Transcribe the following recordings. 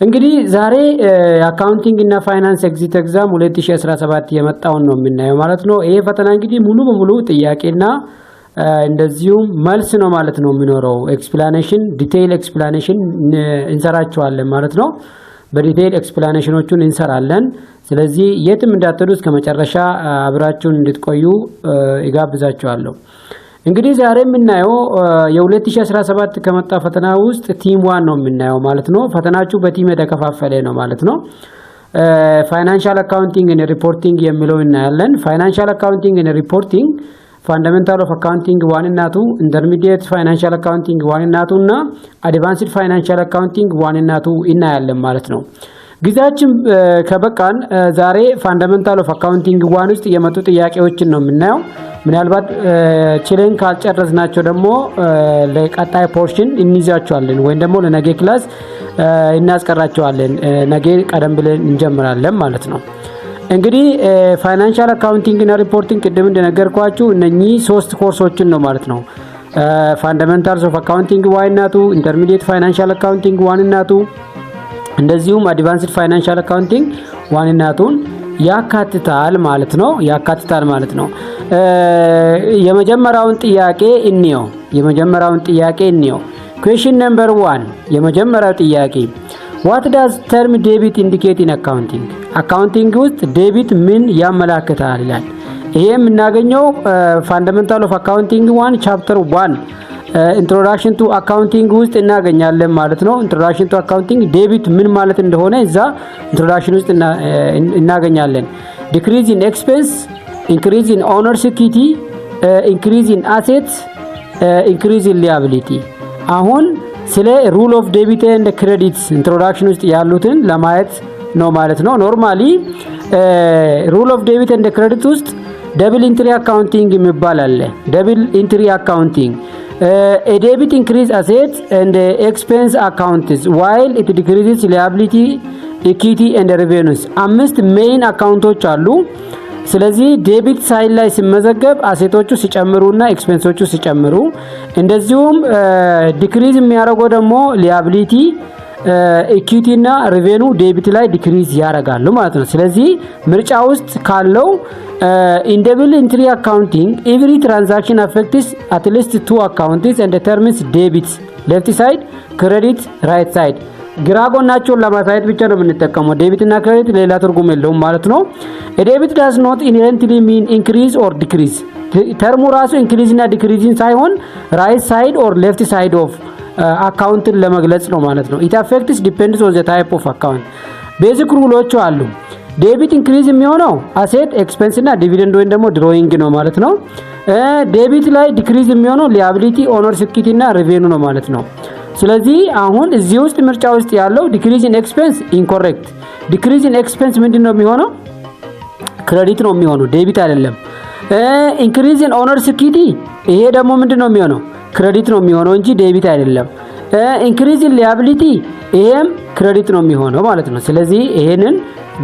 እንግዲህ ዛሬ አካውንቲንግ እና ፋይናንስ ኤግዚት ኤግዛም 2017 የመጣውን ነው የምናየው ማለት ነው። ይሄ ፈተና እንግዲህ ሙሉ በሙሉ ጥያቄና እንደዚሁም መልስ ነው ማለት ነው የሚኖረው። ኤክስፕላኔሽን ዲቴይል ኤክስፕላኔሽን እንሰራቸዋለን ማለት ነው። በዲቴይል ኤክስፕላኔሽኖቹን እንሰራለን። ስለዚህ የትም እንዳትሄዱ እስከ መጨረሻ አብራችሁን እንድትቆዩ ይጋብዛችኋለሁ። እንግዲህ ዛሬ የምናየው የ2017 ከመጣ ፈተና ውስጥ ቲም 1 ነው የምናየው ማለት ነው። ፈተናችሁ በቲም የተከፋፈለ ነው ማለት ነው። ፋይናንሻል አካውንቲንግ ኤንድ ሪፖርቲንግ የሚለው እናያለን። ፋይናንሻል አካውንቲንግ ኤንድ ሪፖርቲንግ ፋንዳሜንታል ኦፍ አካውንቲንግ 1 እና 2፣ ኢንተርሚዲየት ፋይናንሻል አካውንቲንግ 1 እና 2 እና አድቫንስድ ፋይናንሻል አካውንቲንግ 1 እና 2 እናያለን ማለት ነው። ጊዜያችን ከበቃን ዛሬ ፋንዳሜንታል ኦፍ አካውንቲንግ 1 ውስጥ የመጡ ጥያቄዎችን ነው የምናየው። ምናልባት ችለን ካልጨረስናቸው ደግሞ ለቀጣይ ፖርሽን እንይዛቸዋለን ወይም ደግሞ ለነገ ክላስ እናስቀራቸዋለን። ነገ ቀደም ብለን እንጀምራለን ማለት ነው። እንግዲህ ፋይናንሻል አካውንቲንግ እና ሪፖርቲንግ ቅድም እንደነገርኳችሁ እነኚህ 3 ኮርሶችን ነው ማለት ነው። ፋንዳሜንታልስ ኦፍ አካውንቲንግ 1 እና 2፣ ኢንተርሚዲየት ፋይናንሻል አካውንቲንግ 1 እና 2 እንደዚሁም አድቫንስድ ፋይናንሻል አካውንቲንግ 1 እና 2 ያካትታል ማለት ነው። የመጀመሪያውን ጥያቄ እንየው። ኩዌስችን ነምበር 1 የመጀመሪያው ጥያቄ what does term debit indicate in accounting? አካውንቲንግ ውስጥ ዴቢት ምን ያመላክታል ይላል። ይሄ የምናገኘው ፋንዳሜንታል ኦፍ አካውንቲንግ 1 ቻፕተር 1 ኢንትሮዳክሽን ቱ አካውንቲንግ ውስጥ እናገኛለን ማለት ነው። ኢንትሮዳክሽን ቱ አካውንቲንግ ዴቢት ምን ማለት እንደሆነ እዛ ኢንትሮዳክሽን ውስጥ እናገኛለን። ዲክሪዝ ኢን ኤክስፔንስ፣ ኢንክሪዝ ኢን ኦነርስ ኢኩዊቲ፣ ኢንክሪዝ ኢን አሴትስ፣ ኢንክሪዝ ኢን ሊያቢሊቲ። አሁን ስለ ሩል ኦፍ ዴቢት ኤንድ ክሬዲት ኢንትሮዳክሽን ውስጥ ያሉትን ለማየት ነው ማለት ነው። ኖርማሊ ሩል ኦፍ ዴቢት ኤንድ ክሬዲት ውስጥ ደብል ኢንትሪ አካውንቲንግ የሚባል አለ። ደብል ኢንትሪ አካውንቲንግ a debit increase assets and expense accounts while it decreases liability, equity and revenues። 5 ሜይን አካውንቶች አሉ። ስለዚህ ዴቢት ሳይድ ላይ ሲመዘገብ አሴቶቹ ሲጨምሩና ኤክስፔንሶቹ ሲጨምሩ፣ እንደዚሁም ዲክሪዝ የሚያደርገው ደግሞ ሊያቢሊቲ፣ ኢኩዊቲ እና ሪቬኑ ዴቢት ላይ ዲክሪዝ ያደርጋሉ ማለት ነው። ስለዚህ ምርጫ ውስጥ ካለው in double entry accounting every transaction affects at least 2 accounts and determines debit left side, credit right side። ግራ ጎናቸውን ለማሳየት ብቻ ነው የምንጠቀመው። ዴቢት እና ክሬዲት ሌላ ትርጉም የለውም ማለት ነው። a debit does not inherently mean increase or decrease። ተርሙ ራሱ ኢንክሪዝ እና ዲክሪዝን ሳይሆን right side or left side of አካውንትን ለመግለጽ ነው ማለት ነው። it affects depends on the type of account። ቤዚክ ሩሎቹ አሉ። ዴቢት ኢንክሪዝ የሚሆነው አሴት ኤክስፔንስ እና ዲቪደንድ ወይም ደግሞ ድሮይንግ ነው ማለት ነው። ዴቢት ላይ ዲክሪዝ የሚሆነው ሊያቢሊቲ፣ ኦነርስ ኢኩዊቲ እና ሪቬኑ ነው ማለት ነው። ስለዚህ አሁን እዚህ ውስጥ ምርጫ ውስጥ ያለው ዲክሪዝ ኢን ኤክስፔንስ ኢንኮሬክት። ዲክሪዝ ኢን ኤክስፔንስ ምንድነው የሚሆነው? ክሬዲት ነው የሚሆነው፣ ዴቢት አይደለም። ኢንክሪዝ ኢን ኦነርስ ኢኩዊቲ ይሄ ደግሞ ምንድነው የሚሆነው? ክሬዲት ነው የሚሆነው እንጂ ዴቢት አይደለም። ኢንክሪዝ ኢን ሊያቢሊቲ ይሄም ክሬዲት ነው የሚሆነው ማለት ነው። ስለዚህ ይሄንን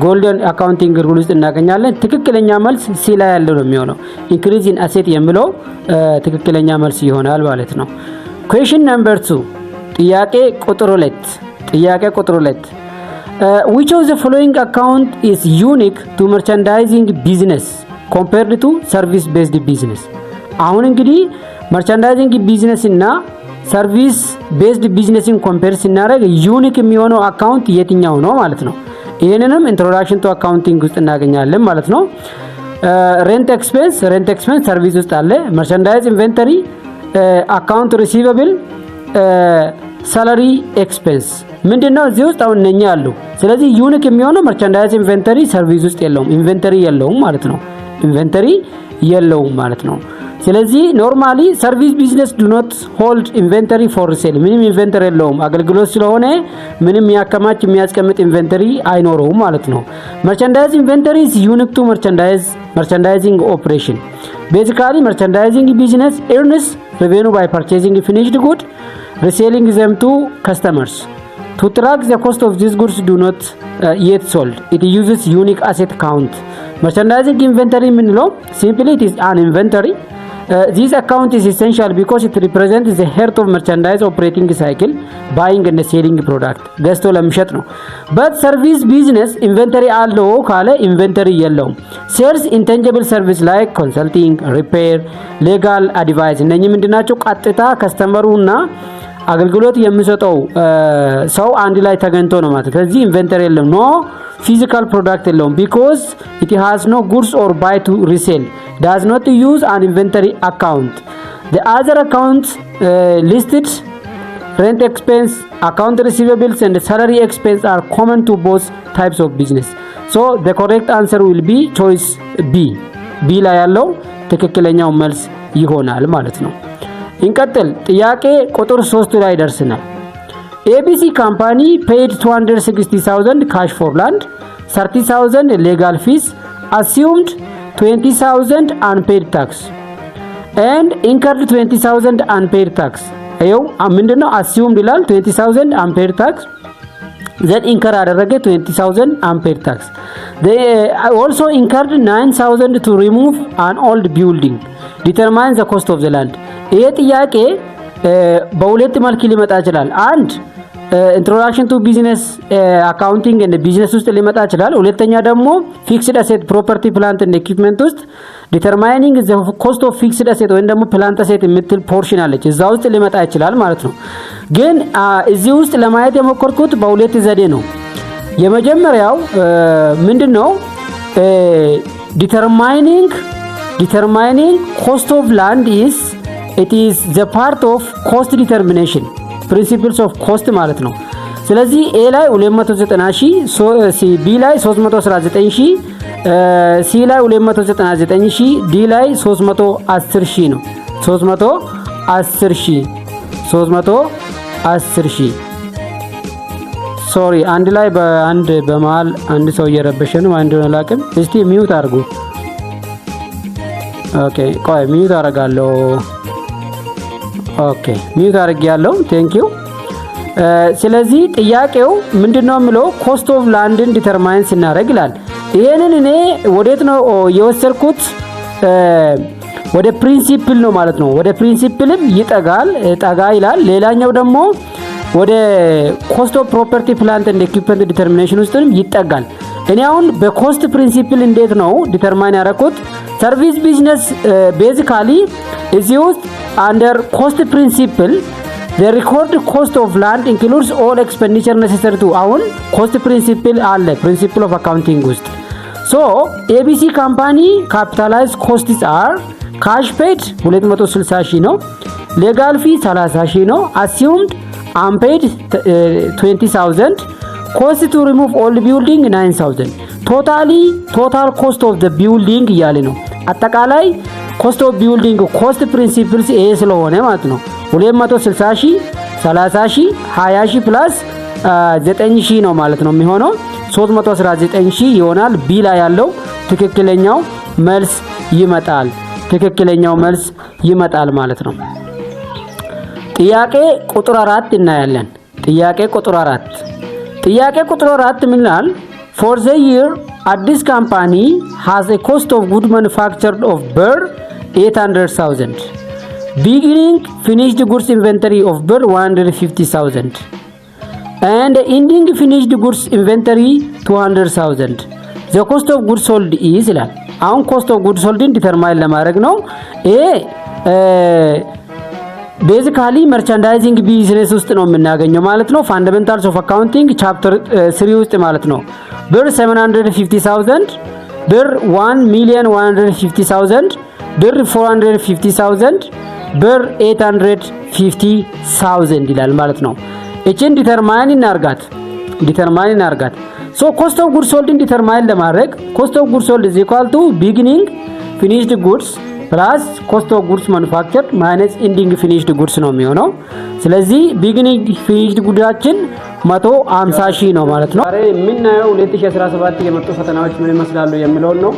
ጎልደን አካውንቲንግ ሩል ውስጥ እናገኛለን። ትክክለኛ መልስ ሲ ላይ ያለው ነው የሚሆነው። ኢንክሪዝ ኢን አሴት የሚለው ትክክለኛ መልስ ይሆናል ማለት ነው። ኩዌስችን ነምበር 2 ጥያቄ ቁጥር 2 which of the following account is unique to merchandising business compared to service based business? አሁን እንግዲህ መርቻንዳይዚንግ ቢዝነስ እና ሰርቪስ ቤዝድ ቢዝነስን ኮምፔር ስናደርግ ዩኒክ የሚሆነው አካውንት የትኛው ነው ማለት ነው። ይሄንንም ኢንትሮዳክሽን ቱ አካውንቲንግ ውስጥ እናገኛለን ማለት ነው። ሬንት ኤክስፔንስ ሰርቪስ ውስጥ አለ። መርቻንዳይዝ ኢንቨንተሪ፣ አካውንት ሪሲቨብል፣ ሳላሪ ኤክስፔንስ ምንድነው እዚህ ውስጥ አሁን እነኛ አሉ። ስለዚህ ዩኒክ የሚሆነው መርቻንዳይዝ ኢንቨንተሪ ሰርቪስ ውስጥ የለውም፣ ኢንቨንተሪ የለውም ማለት ነው። ስለዚህ ኖርማሊ ሰርቪስ ቢዝነስ ዱ ኖት ሆልድ ኢንቨንተሪ ፎር ሴል። ምንም ኢንቨንተሪ የለውም፣ አገልግሎት ስለሆነ ምንም የሚያስቀምጥ ኢንቨንተሪ አይኖረውም ማለት ነው። መርቻንዳይዝ ኢንቨንተሪ ኢዝ ዩኒክ ቱ መርቻንዳይዚንግ ኦፕሬሽን። ቤዚካሊ መርቻንዳይዚንግ ቢዝነስ ኤርንስ ሬቬኑ ባይ ፐርቼዚንግ ፊኒሽድ ጉድ ሪሴሊንግ ዘም ቱ ከስተመርስ to track the cost of these goods do not yet sold. It uses unique asset count. Merchandising inventory ምንለው simply it is an inventory This account is essential because it represents the heart of merchandise operating cycle, buying and selling product. ገዝቶ ለመሸጥ ነው። but service business inventory አለው ካለ inventory የለውም። sales intangible service like consulting, repair, legal advice እነኚህ ምንድናቸው? ቀጥታ ከስተመሩና አገልግሎት የሚሰጠው ሰው አንድ ላይ ተገኝቶ ነው ማለት ነው። ስለዚህ ኢንቨንተሪ የለም። ኖ ፊዚካል ፕሮዳክት የለውም because it has no goods or buy to resell, does not use an inventory account. The other accounts listed, rent expense, account receivables and salary expense are common to both types of business. So the correct answer will be choice B. B ላይ ያለው ትክክለኛው መልስ ይሆናል ማለት ነው። እንቀጥል። ጥያቄ ቁጥር 3 ላይ ደርሰናል። ABC company paid 260,000 cash for land, 30,000 legal fees, assumed 20,000 unpaid tax and incurred 20,000 unpaid tax. አየው ምንድነው? assumed ይላል 20,000 unpaid tax, then incur አደረገ 20,000 unpaid tax. They also incurred 9,000 to remove an old building. Determine the cost of the land. ይሄ ጥያቄ በሁለት መልክ ሊመጣ ይችላል። አንድ ኢንትሮዳክሽን ቱ ቢዝነስ አካውንቲንግ እንደ ቢዝነስ ውስጥ ሊመጣ ይችላል። ሁለተኛ ደግሞ ፊክስድ አሴት ፕሮፐርቲ ፕላንት እንደ ኢኩዊፕመንት ውስጥ ዲተርማይኒንግ ዘ ኮስት ኦፍ ፊክስድ አሴት ወይም ደግሞ ፕላንት አሴት የምትል ፖርሽን አለች። እዛ ውስጥ ሊመጣ ይችላል ማለት ነው። ግን እዚህ ውስጥ ለማየት የሞከርኩት በሁለት ዘዴ ነው። የመጀመሪያው ምንድነው? determining cost of land is it is the part of cost determination principles of cost ማለት ነው። ስለዚህ A ላይ 290,000 B ላይ 319,000 C ላይ 299,000 D ላይ 310,000 ነው። 310,000 ሶሪ አንድ ላይ በአንድ በመሃል አንድ ሰው እየረበሸ ነው። አንድ ነው ላቅም እስቲ ሚውት አድርጉ። ኦኬ ቆይ ሚውት አደርጋለሁ። ኦኬ ሚውት አድርጌያለሁ። ቴንክ ዩ። ስለዚህ ጥያቄው ምንድነው የሚለው ኮስት ኦፍ ላንድን ዲተርማይን ስናደርግ ይላል። ይሄንን እኔ ወዴት ነው የወሰድኩት? ወደ ፕሪንሲፕል ነው ማለት ነው። ወደ ፕሪንሲፕልም ይጠጋል ጠጋ ይላል። ሌላኛው ደግሞ ወደ ኮስት ኦፍ ፕሮፐርቲ ፕላንት ኤንድ ኢኩዊፕመንት ዲተርሚኔሽን ውስጥም ይጠጋል። እኔ አሁን በኮስት ፕሪንሲፕል እንዴት ነው ዲተርማይን ያደረኩት? ሰርቪስ ቢዝነስ ቤዚካሊ እዚህ ውስጥ አንደር ኮስት ፕሪንሲፕል the record cost of land includes all expenditure necessary to አሁን ኮስት ፕሪንሲፕል አለ principle of accounting ውስጥ so ABC company capitalized costs are cash paid 260,000 ነው, legal fee 30,000 ነው, assumed unpaid 20,000, cost to remove old building 9,000, total cost of the building እያለ ነው። አጠቃላይ cost of building cost principles ይሄ ስለሆነ ማለት ነው 260,000 30,000 20,000 ፕላስ 9,000 ነው ማለት ነው የሚሆነው 319,000 ይሆናል። ቢ ላይ ያለው ትክክለኛው መልስ ይመጣል ማለት ነው። ጥያቄ ቁጥር 4 እናያለን። ጥያቄ ቁጥር 4 ምን ይላል? For the year Addis company has a cost of good manufactured of birr 800,000. Beginning finished goods inventory of birr 150,000 and ending finished goods inventory 200,000. The cost of goods sold is ይላል። አሁን cost of goods sold ዲተርማይን ለማድረግ ነው። ቤዚካሊ መርቻንዳይዚንግ ቢዝነስ ውስጥ ነው የምናገኘው ማለት ነው። ፋንዳሜንታልስ ኦፍ አካውንቲንግ ቻፕተር 3 ውስጥ ማለት ነው። ብር 750,000 ብር 1,150,000 ብር 450,000 ብር 850,000 ይላል ማለት ነው። እቺን ዲተርማይን እናርጋት። ሶ ኮስት ኦፍ ጉድስ ሶልድ ዲተርማይን ለማድረግ ኮስት ኦፍ ጉድስ ሶልድ ኢዝ ኢኳል ቱ ቢጊኒንግ ፊኒሽድ ጉድስ ፕላስ ኮስት ኦፍ ጉድስ ማኑፋክቸርድ ማይነስ ኢንዲንግ ፊኒሽድ ጉድስ ነው የሚሆነው። ስለዚህ ቢጊኒንግ ፊኒሽድ ጉዳችን 150,000 ነው ማለት ነው። ዛሬ የምናየው 2017 የመጡ ፈተናዎች ምን ይመስላሉ የሚለውን ነው።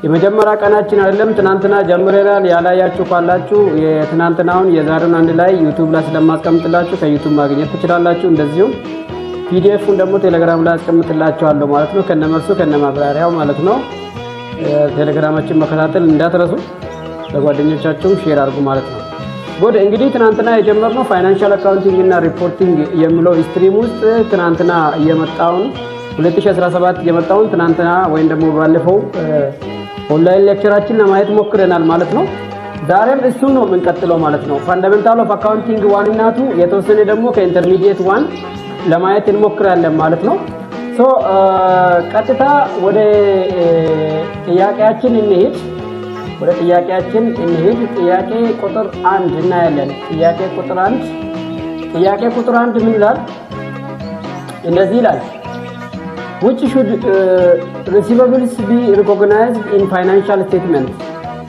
የመጀመሪያ ቀናችን አይደለም፣ ትናንትና ጀምረናል። ያላያችሁ ካላችሁ የትናንትናውን የዛሬውን አንድ ላይ ዩቲዩብ ላይ ስለማስቀምጥላችሁ ከዩቲዩብ ማግኘት ትችላላችሁ። እንደዚሁም ፒዲኤፉን ደግሞ ቴሌግራም ላይ አስቀምጥላችኋለሁ ማለት ነው፣ ከነመልሱ ከነማብራሪያው ማለት ነው። ቴሌግራማችን መከታተል እንዳትረሱ። ለጓደኞቻችሁ ሼር አድርጉ ማለት ነው። ጉድ እንግዲህ ትናንትና የጀመርነው ፋይናንሻል አካውንቲንግ እና ሪፖርቲንግ የሚለው ስትሪም ውስጥ ትናንትና የመጣውን 2017 የመጣውን ትናንትና ወይም ደግሞ ባለፈው ኦንላይን ሌክቸራችን ለማየት ሞክረናል ማለት ነው። ዛሬም እሱ ነው የምንቀጥለው ማለት ነው። ፋንዳሜንታል ኦፍ አካውንቲንግ 1 እና 2 የተወሰነ ደግሞ ከኢንተርሚዲየት 1 ለማየት እንሞክራለን ማለት ነው። ቀጥታ ወደ ጥያቄያችን እንሄድ። ጥያቄ ቁጥር 1 እናያለን። ጥያቄ ቁጥር 1 ምን ይላል? እንደዚህ ይላል which should receivables be recognized in financial statement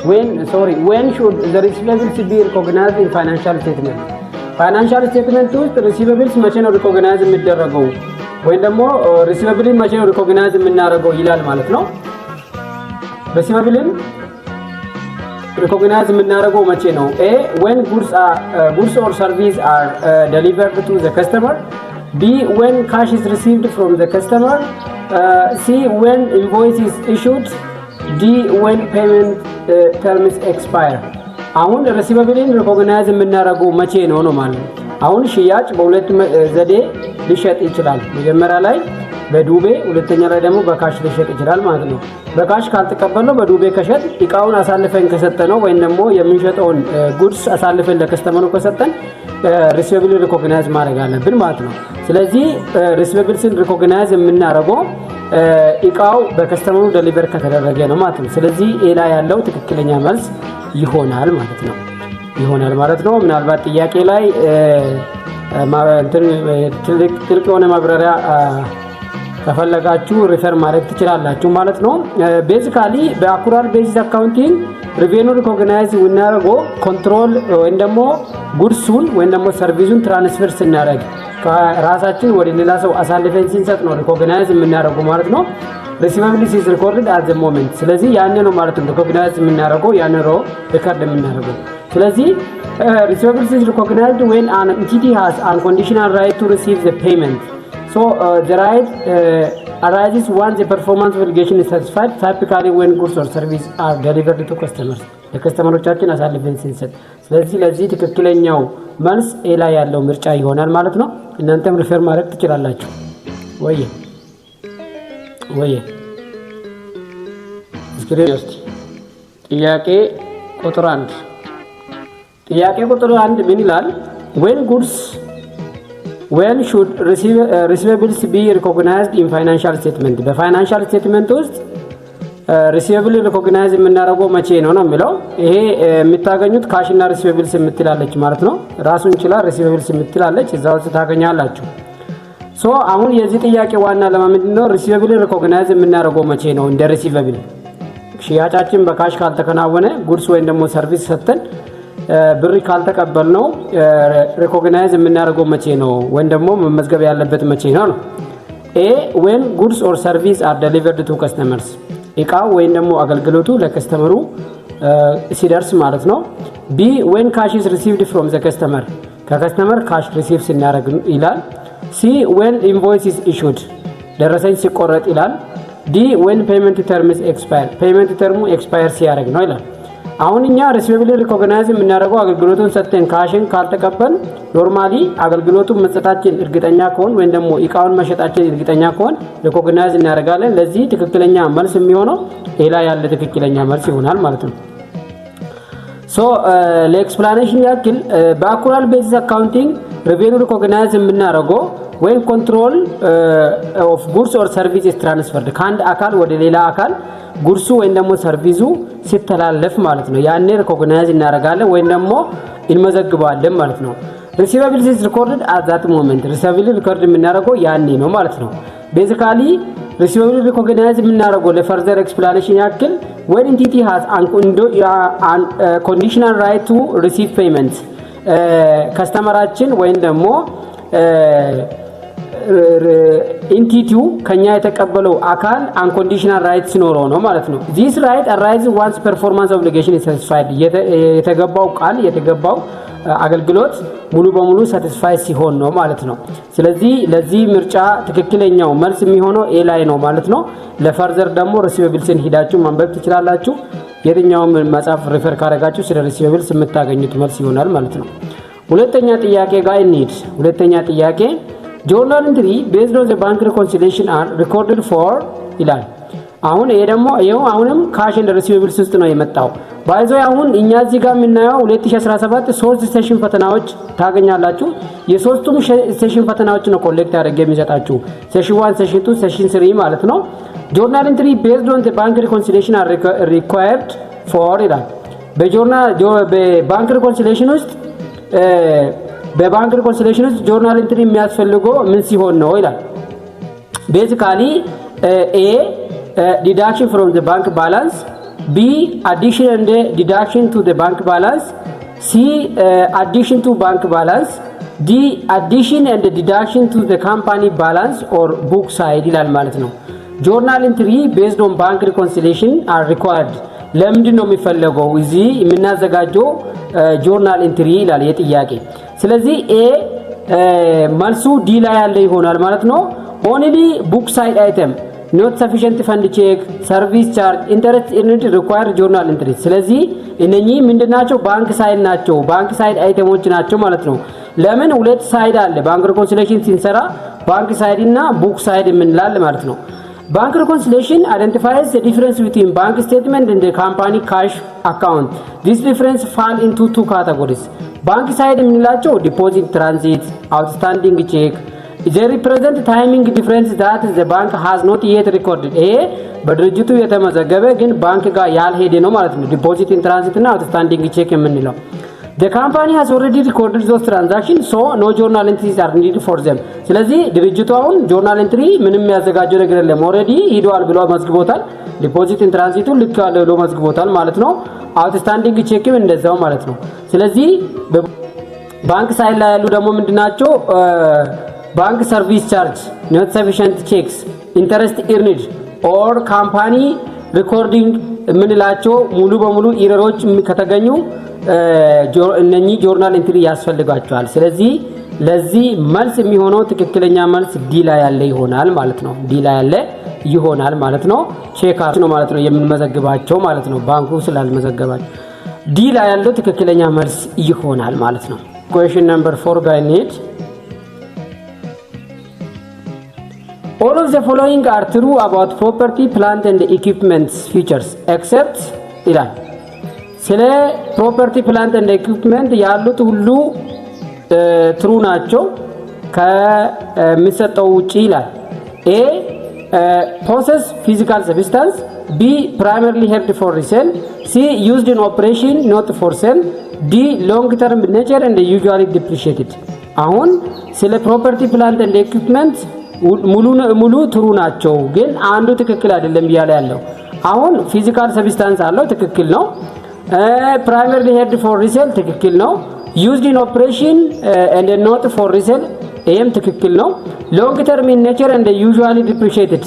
when should the receivables be recognized in financial statement? ፋይናንሻል ስቴትመንት ውስጥ ሪሲቨብልስ መቼ ነው ሪኮግናይዝ የሚደረገው ወይም ደግሞ ሪሲቨብልን መቼ ነው ሪኮግናይዝ የምናደርገው ይላል ማለት ነው። ሪሲቨብልን ሪኮግናይዝ የምናደርገው መቼ ነው? A when goods or service are delivered to the customer. B when cash is received from the customer. C when invoice is issued. D when payment terms expire. አሁን ሪሲቨብልን ሪኮግናይዝ የምናደርገው መቼ ነው ማለት ነው። አሁን ሽያጭ በሁለት ዘዴ ሊሸጥ ይችላል። መጀመሪያ ላይ በዱቤ ሁለተኛ ላይ ደግሞ በካሽ ሊሸጥ ይችላል ማለት ነው። በካሽ ካልተቀበልነው በዱቤ ከሸጥ እቃውን አሳልፈን ከሰጠነው ወይም ደግሞ የምንሸጠውን ጉድስ አሳልፈን ለከስተመሩ ከሰጠን ሪሲቨብል ሪኮግናይዝ ማድረግ አለብን ማለት ነው። ስለዚህ ሪሲቨብልስን ሪኮግናይዝ የምናደርገው እቃው በከስተመሩ ዴሊቨር ከተደረገ ነው ማለት ነው። ስለዚህ ኤ ላይ ያለው ትክክለኛ መልስ ይሆናል ማለት ነው። ምናልባት ጥያቄ ላይ ትልቅ የሆነ ማብራሪያ ከፈለጋችሁ ሪፈር ማድረግ ትችላላችሁ ማለት ነው። ቤዚካሊ በአኩራል ቤዚስ አካውንቲንግ ሪቬኒው ሪኮግናይዝ እናደርገው ኮንትሮል ወይም ደግሞ ጉድሱን ወይም ደግሞ ሰርቪሱን ትራንስፈር ስናደርግ ከራሳችን ወደ ሌላ ሰው አሳልፈን ሲንሰጥ ነው ሪኮግናይዝ የምናደርገው ማለት ነው። ሪሲቨብልስ ኢዝ ሪኮርድድ አት ዘ ሞመንት። ስለዚህ ያን ነው ማለት ነው ሪኮግናይዝ የምናደርገው ያን ነው ሪከርድ የምናደርገው። ስለዚህ ሪሲቨብልስ ኢዝ ሪኮግናይዝድ when an entity has unconditional right to receive the payment. So the right arises once the performance obligation is satisfied, typically when goods or services are delivered to customers. ለከስተመሮቻችን አሳልፈን ስንሰጥ። ስለዚህ ለዚህ ትክክለኛው መልስ ኤ ላይ ያለው ምርጫ ይሆናል ማለት ነው። እናንተም ሪፈር ማድረግ ትችላላችሁ። ወይ ስክሪን ውስጥ ጥያቄ ቁጥር 1 ምን ይላል? when should receivables be recognized in financial statement? በፋይናንሻል ስቴትመንት ውስጥ ሪሲቨብል ሪኮግናይዝ የምናደርገው መቼ ነው የሚለው። ይሄ የምታገኙት ካሽ እና ሪሲቨብልስ የምትላለች ማለት ነው። ራሱን ይችላል ሪሲቨብልስ የምትላለች እዛ ውስጥ ታገኛላችሁ። አሁን የዚህ ጥያቄ ዋና ለማምንድን ነው ሪሲቨብል ሪኮግናይዝ የምናደርገው መቼ ነው? እንደ ሪሲቨብል ሽያጫችን በካሽ ካልተከናወነ ጉድስ ወይም ደግሞ ሰርቪስ ሰጥተን ብር ካልተቀበልነው ሪኮግናይዝ የምናደርገው መቼ ነው ወይም ደግሞ መመዝገብ ያለበት መቼ ነው? ኤ when goods or service are delivered to customers እቃው ወይም ደግሞ አገልግሎቱ ለከስተመሩ ሲደርስ ማለት ነው። ቢ when cash is received from the customer ከከስተመር ካሽ ሪሲቭ ስናደርግ ይላል። ሲ when invoice is issued ደረሰኝ ሲቆረጥ ይላል። ዲ when payment terms expire payment term expire ሲያደርግ ነው ይላል። አሁን እኛ ሪሲቨብል ሪኮግናይዝ የምናደርገው አገልግሎቱን ሰጥተን ካሽን ካልተቀበል ኖርማሊ አገልግሎቱን መስጠታችን እርግጠኛ ከሆን ወይም ደግሞ እቃውን መሸጣችን እርግጠኛ ከሆን ሪኮግናይዝ እናደርጋለን። ለዚህ ትክክለኛ መልስ የሚሆነው ኤ ላይ ያለ ትክክለኛ መልስ ይሆናል ማለት ነው። ለኤክስፕላኔሽን ያክል በአኩራል ቤዚስ አካውንቲንግ ሪቬኒው ሪኮግናይዝ የምናደርገው when control of goods or service is transferred ከአንድ አካል ወደ ሌላ አካል ጉድሱ ወይም ደግሞ ሰርቪሱ ሲተላለፍ ማለት ነው። ያኔ ሪኮግናይዝ እናደርጋለን ወይም ደግሞ እንመዘግባለን ማለት ነው። ሪሲቨብልስ ኢዝ ሪኮርድድ አት ዛት ሞመንት ሪሲቨብል ሪኮርድ የምናደርገው ያኔ ነው ማለት ነው። ቤዚካሊ ሪሲቨብል ሪኮግናይዝ የምናደርገው ለፈርዘር ኤክስፕላኔሽን ያክል when entity has conditional right to receive payment ከስተመራችን ወይም ደግሞ ኢንቲቲው ከኛ የተቀበለው አካል አንኮንዲሽናል ራይት ሲኖረው ነው ማለት ነው። this right arises once performance obligation is satisfied የተገባው ቃል የተገባው አገልግሎት ሙሉ በሙሉ ሳቲስፋይ ሲሆን ነው ማለት ነው። ስለዚህ ለዚህ ምርጫ ትክክለኛው መልስ የሚሆነው ኤ ላይ ነው ማለት ነው። ለፈርዘር ደግሞ ሪሲቨብልስን ሂዳችሁ ማንበብ ትችላላችሁ። የትኛውም መጽሐፍ ሪፈር ካደረጋችሁ ስለ ሪሲቨብልስ የምታገኙት መልስ ይሆናል ማለት ነው። ሁለተኛ ጥያቄ ጋር እንሂድ። ሁለተኛ ጥያቄ ጆርናል ኢንትሪ ቤዝድ ኦን ዘ ባንክ ሪኮንሲሊዬሽን አር ሪኮርድድ ፎር ይላል። አሁን ይሄ ደግሞ ይሄው አሁንም ካሽ ኤንድ ሪሲቨብልስ ውስጥ ነው የመጣው። ባይዞ አሁን እኛ እዚህ ጋር የምናየው 2017 ሶስት ሴሽን ፈተናዎች ታገኛላችሁ። የሶስቱም ሴሽን ፈተናዎች ነው ኮሌክት አድርጌ የሚሰጣችሁ ሴሽን 1 ሴሽን 2 ሴሽን 3 ማለት ነው። ጆርናል ኢንትሪ ቤዝድ ኦን ዘ ባንክ ሪኮንሲሊዬሽን አር ሪኳየርድ ፎር ይላል። በባንክ ሪኮንሲሊዬሽን ውስጥ ጆርናል ኢንትሪ የሚያስፈልገው ምን ሲሆን ነው ይላል። ቤዚካሊ ኤ deduction from the bank balance, B addition and deduction to the bank balance, C addition to bank balance, D addition and deduction to the company balance or book side ይላል ማለት ነው። journal entry based on bank reconciliation are required። ለምንድን ነው የሚፈለገው? እዚህ የምናዘጋጀው journal entry ይላል የጥያቄ። ስለዚህ ኤ መልሱ ዲ ላይ ያለ ይሆናል ማለት ነው። only book side item not sufficient fund check, service charge, interest earned require journal entry። ስለዚህ እነኚህ ምንድናቸው? ባንክ ሳይድ ናቸው። ባንክ ሳይድ አይተሞች ናቸው ማለት ነው። ለምን ሁለት ሳይድ አለ ባንክ ሪኮንሲሊዬሽን ሲንሰራ ባንክ ሳይድ እና ቡክ ሳይድ የምንላል ማለት ነው። ባንክ ሪኮንሲሊዬሽን identifies the difference between bank statement and the company cash account. This difference fall into two categories. ባንክ ሳይድ የምንላቸው ዲፖዚት፣ ትራንዚት፣ አውትስታንዲንግ ቼክ they represent timing difference that the bank has not yet recorded። ይሄ በድርጅቱ የተመዘገበ ግን ባንክ ጋር ያልሄደ ነው ማለት ነው። ዲፖዚት ኢን ትራንዚት እና አውትስታንዲንግ ቼክ የምንለው the company has already recorded those transactions so no journal entries are needed for them። ስለዚህ ድርጅቱ አሁን ጆርናል ኤንትሪ ምንም ያዘጋጀው ነገር የለም። ኦሬዲ ሂዷል ብሎ መዝግቦታል። ዲፖዚት ኢን ትራንዚቱ ልክ ያለ ብሎ መዝግቦታል ማለት ነው። አውትስታንዲንግ ቼክም እንደዛው ማለት ነው። ስለዚህ ባንክ ሳይድ ላይ ያሉ ደግሞ ምንድናቸው? ባንክ ሰርቪስ ቻርጅ፣ ኖት ሰፊሽንት ቼክስ፣ ኢንተረስት ኢርንድ ኦር ካምፓኒ ሪኮርዲንግ የምንላቸው ሙሉ በሙሉ ኢረሮች ከተገኙ እነኚህ ጆርናል ኤንትሪ ያስፈልጋቸዋል። ስለዚህ ለዚህ መልስ የሚሆነው ትክክለኛ መልስ ዲ ላይ ያለ ይሆናል ማለት ነው። ዲ ላይ ያለ ይሆናል ማለት ነው። ቼክ ነው ማለት ነው የምንመዘግባቸው ማለት ነው። ባንኩ ስላልመዘገባቸው ዲ ላይ ያለው ትክክለኛ መልስ ይሆናል ማለት ነው። question number 4 ጋር እንሂድ። All of the following are true about property, plant and equipment features except ይላል። ስለ ፕሮፐርቲ ፕላንት ኤንድ ኢኩዊፕመንት ያሉት ሁሉ ትሩ ናቸው ከሚሰጠው ውጪ ይላል። ኤ ፕሮሰስ ፊዚካል ሰብስታንስ፣ ቢ primarily held for resale፣ ሲ used in operation not for sale፣ ዲ long term nature and usually depreciated። አሁን ስለ ፕሮፐርቲ ፕላንት ኤንድ ኢኩዊፕመንት ሙሉ ትሩ ናቸው ግን አንዱ ትክክል አይደለም እያለ ያለው። አሁን ፊዚካል ሰብስታንስ አለው ትክክል ነው። primarily held for resale ትክክል ነው። used in operation and not for resale ይሄም ትክክል ነው። long term in nature and usually depreciated።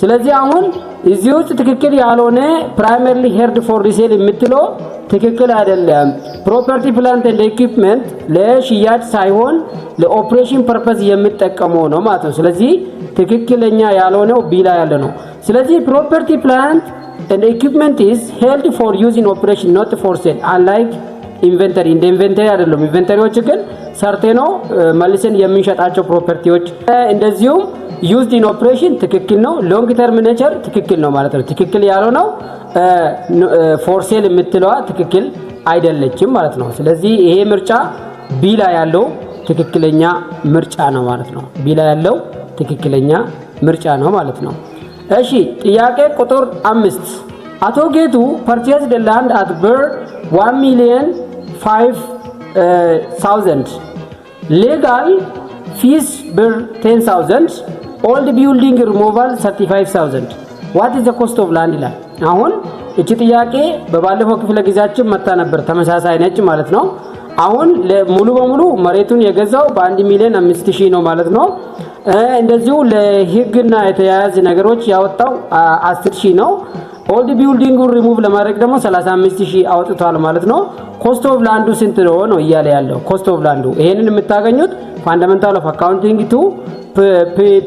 ስለዚህ አሁን እዚህ ውስጥ ትክክል ያልሆነ primarily held for resale የምትለው ትክክል አይደለም። ፕሮፐርቲ ፕላንት ኤንድ ኢኩዊፕመንት ለሽያጭ ሳይሆን ለኦፕሬሽን ፐርፐዝ የሚጠቀመው ነው ማለት ነው። ስለዚህ ትክክለኛ ያልሆነው ቢ ላይ ያለ ነው። ስለዚህ ፕሮፐርቲ ፕላንት ኤንድ ኢኩዊፕመንት is held for use in operation not for sale unlike ኢንቨንተሪ። እንደ ኢንቨንተሪ አይደለም። ኢንቨንተሪዎች ግን ሰርቴ ነው መልሰን የምንሸጣቸው ፕሮፐርቲዎች። እንደዚሁም used in operation ትክክል ነው። ሎንግ ተርም ኔቸር ትክክል ነው ማለት ነው። ትክክል ያልሆነው ፎር ሴል የምትለዋ ትክክል አይደለችም ማለት ነው። ስለዚህ ይሄ ምርጫ ቢ ላይ ያለው ትክክለኛ ምርጫ ነው ማለት ነው። ቢ ላይ ያለው ትክክለኛ ምርጫ ነው ማለት ነው። እሺ ጥያቄ ቁጥር 5 አቶ ጌቱ purchased the land at ብር 1,05,000 legal fees ብር 10,000 old building removal 35,000 what is the cost of land ይላል። አሁን እቺ ጥያቄ በባለፈው ክፍለ ጊዜያችን መጣ ነበር። ተመሳሳይ ነች ማለት ነው። አሁን ሙሉ በሙሉ መሬቱን የገዛው በ1,05,000 ነው ማለት ነው። እንደዚሁ ለህግና የተያያዘ ነገሮች ያወጣው 10,000 ነው። ኦልድ ቢልዲንጉን ሪሙቭ ለማድረግ ደግሞ 35,000 አውጥቷል ማለት ነው። ኮስት ኦፍ ላንዱ ስንት ነው እያለ ያለው። ኮስት ኦፍ ላንዱ ይሄንን የምታገኙት ፋንዳሜንታል ኦፍ አካውንቲንግ ቱ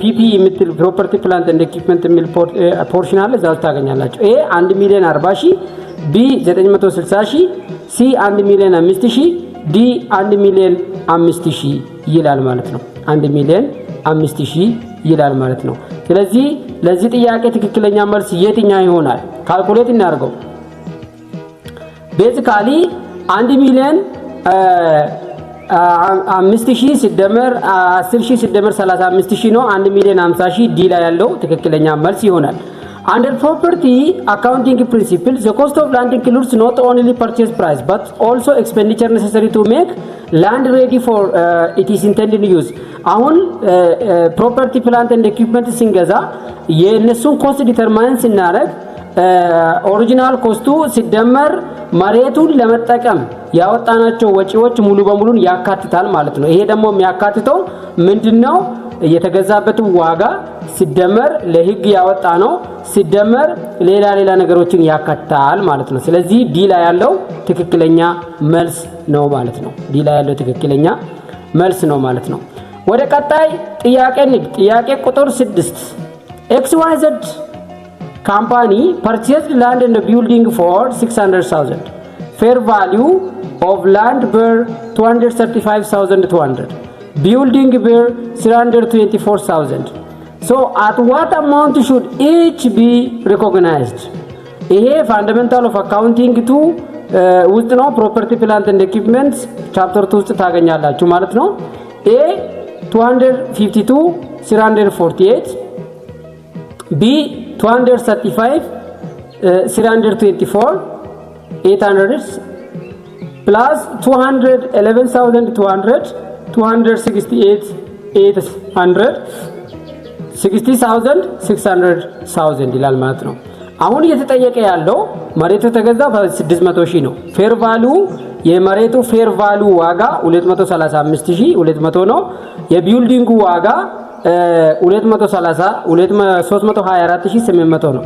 ፒፒ የምትል ፕሮፐርቲ ፕላንት ኤንድ ኢኩዊፕመንት የሚል ፖርሽን አለ። እዛው ታገኛላችሁ። ኤ 1,40,000 ቢ 960,000 ሲ 1,05,000 ዲ 1,05,000 ይላል ማለት ነው። 1,05,000 ይላል ማለት ነው። ስለዚህ ለዚህ ጥያቄ ትክክለኛ መልስ የትኛው ይሆናል? ካልኩሌት እናድርገው። ቤዚካሊ 1,05,000 ሲደመር 10,000 ሲደመር 35,000 ነው። 1,50,000 ዲ ላይ ያለው ትክክለኛ መልስ ይሆናል። Under property accounting principle, the cost of land includes not only purchase price but also expenditure necessary to make land ready for its intended use. አሁን property plant and equipment ሲንገዛ የነሱን ኮስት ዲተርማይን ስናደርግ ኦሪጂናል ኮስቱ ሲደመር መሬቱን ለመጠቀም ያወጣናቸው ወጪዎች ሙሉ በሙሉ ያካትታል ማለት ነው። ይሄ ደግሞ የሚያካትተው ምንድነው? የተገዛበት ዋጋ ሲደመር ለህግ ያወጣ ነው ሲደመር ሌላ ነገሮችን ያካትታል ማለት ነው። ስለዚህ ዲ ላይ ያለው ትክክለኛ መልስ ነው ማለት ነው። ዲ ላይ ያለው ትክክለኛ መልስ ነው ማለት ነው። ወደ ቀጣይ ጥያቄ ንግ ጥያቄ ቁጥር 6 XYZ company purchased land and building for 600,000. Fair value of land were 235,200. Building were 324,000. So at what amount should each be recognized? ይሄ ፋንዳሜንታል ኦፍ አካውንቲንግ 2 ውስጥ ነው። ፕሮፐርቲ ፕላንት ኤንድ ኢኩዊፕመንትስ ቻፕተር 2 ውስጥ ታገኛላችሁ ማለት ነው። ኤ 252 348 ቢ 235 324 800 plus 211,200 268 800 60,600 ይላል ማለት ነው። አሁን እየተጠየቀ ያለው መሬቱ ተገዛ በ600,000 ነው። ፌር ቫሉ የመሬቱ ፌር ቫሉ ዋጋ 235,200 ነው። የቢልዲንጉ ዋጋ 324,800 ነው።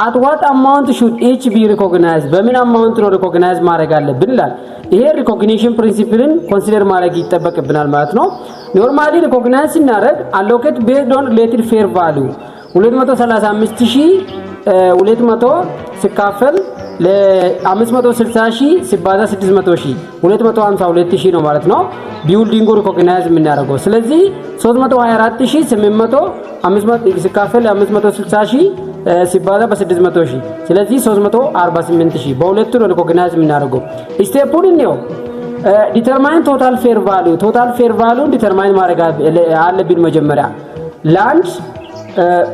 at what amount should each be recognized? በምን አማውንት ነው ሪኮግናይዝ ማድረግ አለብን ይላል። ይሄ ሪኮግኒሽን ፕሪንሲፕልን ኮንሲደር ማድረግ ይጠበቅብናል ማለት ነው። ኖርማሊ ሪኮግናይዝ ሲናደርግ አሎኬት ቤዝድ ኦን ሪሌቲቭ ፌር ቫሉ 235,200 ሲካፈል ለ560,000 ሲባዛ 600,000 252,000 ነው ማለት ነው። ቢልዲንጉ ሪኮግናይዝ የምናደርገው ስለዚህ 324,800 500 ሲካፈል ለ560,000 ሲባዛ በ600,000 ስለዚህ 348,000 በሁለቱ ነው ሪኮግናይዝ የምናደርገው። ስቴፑን ነው ዲተርማይን ቶታል ፌር ቫልዩ ዲተርማይን ማድረግ አለብን። መጀመሪያ ላንድ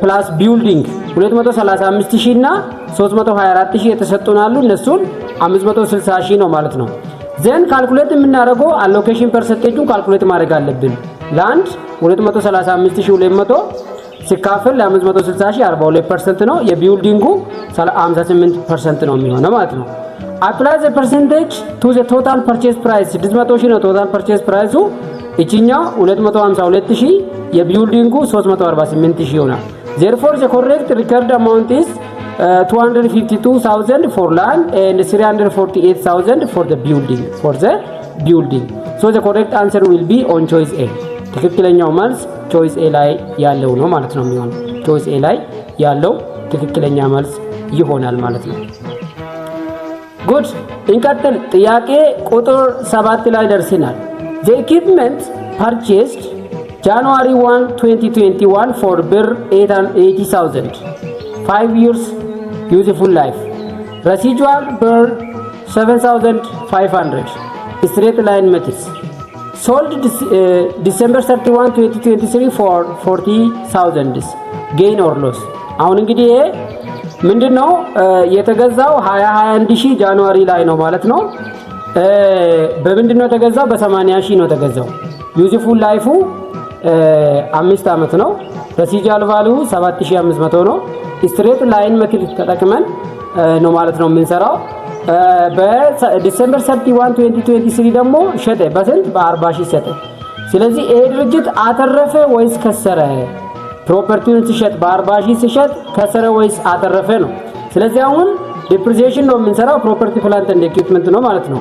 ፕላስ ቢልዲንግ 235,000 እና 324,000 የተሰጡናሉ እነሱን 560,000 ነው ማለት ነው። ዘን ካልኩሌት የምናደርገው አሎኬሽን ፐርሰንቴጁን ካልኩሌት ማድረግ አለብን። ላንድ 235,200 ሲካፈል ለ560,000 42% ነው። የቢልዲንጉ 58% ነው የሚሆነው ማለት ነው። apply the percentage to the total purchase price 600,000 ነው ቶታል ፐርቼስ ፕራይሱ። እቺኛው 252,000 የቢልዲንጉ 348,000 ይሆናል። therefore the correct record amount is 252,000 for land and 348,000 for the building. So the correct answer will be on choice A. ትክክለኛው መልስ ቾይስ ኤ ላይ ያለው ነው ማለት ነው የሚሆነው። ቾይስ ኤ ላይ ያለው ትክክለኛ መልስ ይሆናል ማለት ነው። ጉድ እንቀጥል። ጥያቄ ቁጥር 7 ላይ ደርሰናል። The equipment purchased January 1, 2021 for ብር 80,000 5 years useful life. Residual ብር 7,500 straight line methods. Sold December 31, 2023 for 40,000 gain or loss. አሁን እንግዲህ ምንድነው የተገዛው 2021 ጃንዋሪ ላይ ነው ማለት ነው። በምንድነው የተገዛው? በ80,000 ነው የተገዛው። ዩዝፉል ላይፉ 5 አመት ነው። ረሲጃል ቫልዩ 7,500 ነው። ስትሬት ላይን ሜትድ ተጠቅመን ነው ማለት ነው የምንሰራው። በዲሴምበር 31 2023 ደግሞ ሸጠ። በስንት? በ40,000 ሸጠ። ስለዚህ ይሄ ድርጅት አተረፈ ወይስ ከሰረ? ፕሮፐርቲውን ሲሸጥ በ40,000 ሲሸጥ ከሰረ ወይስ አተረፈ ነው። ስለዚህ አሁን ዲፕሪሲዬሽን ነው የምንሰራው። ፕሮፐርቲ ፕላንት ኤንድ ኢኩዊፕመንት ነው ማለት ነው።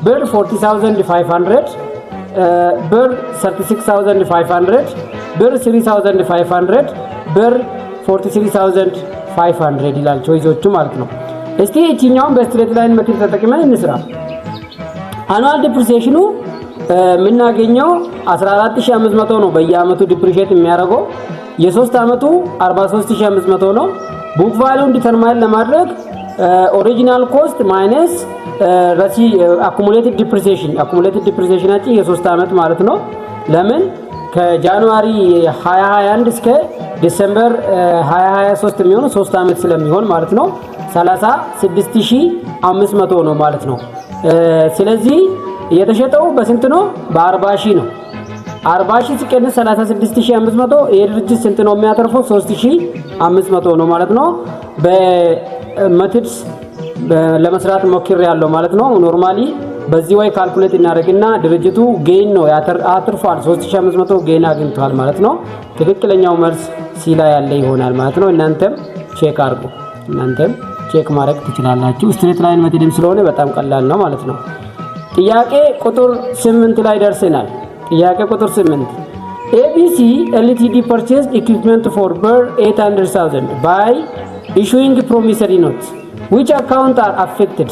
ብር 40,500 ብር 36500 ብር 3500 ብር 43500 ይላል ቾይሶቹ ማለት ነው። እስቲ እቺኛውን በስትሬት ላይን ሜትድ ተጠቅመን እንስራ። አኑዋል ዲፕሪሲዬሽኑ የምናገኘው 14500 ነው በየአመቱ ዲፕሪሺየት የሚያደርገው። የ3 አመቱ 43500 ነው። ቡክ ቫልዩን ዲተርማይን ለማድረግ ኦሪጂናል ኮስት ማይነስ አኩሙሌትድ ዲፕሪሲዬሽናችን የ3 አመት ማለት ነው። ለምን ከጃንዋሪ 2021 እስከ ዲሴምበር 2023 የሚሆነው 3 አመት ስለሚሆን ማለት ነው 36500 ነው ማለት ነው። ስለዚህ የተሸጠው በስንት ነው? በ40000 ነው። 40000 ሲቀንስ 36500 ይሄ ድርጅት ስንት ነው የሚያተርፈው? 3500 ነው ማለት ነው። በሜትድስ ለመስራት ሞክሬያለሁ ማለት ነው። ኖርማሊ በዚህ ወይ ካልኩሌት እናደርግና ድርጅቱ ጌን ነው አትርፏል፣ 3500 ጌን አግኝቷል ማለት ነው። ትክክለኛው መልስ ሲ ላይ ያለ ይሆናል ማለት ነው። እናንተም ቼክ አድርጉ፣ እናንተም ቼክ ማድረግ ትችላላችሁ። ስትሬት ላይን ሜትድም ስለሆነ በጣም ቀላል ነው ማለት ነው። ጥያቄ ቁጥር 8 ላይ ደርሰናል። ጥያቄ ቁጥር 8 ABC Ltd purchased equipment for BER 800,000 by issuing promissory notes. Which account are affected?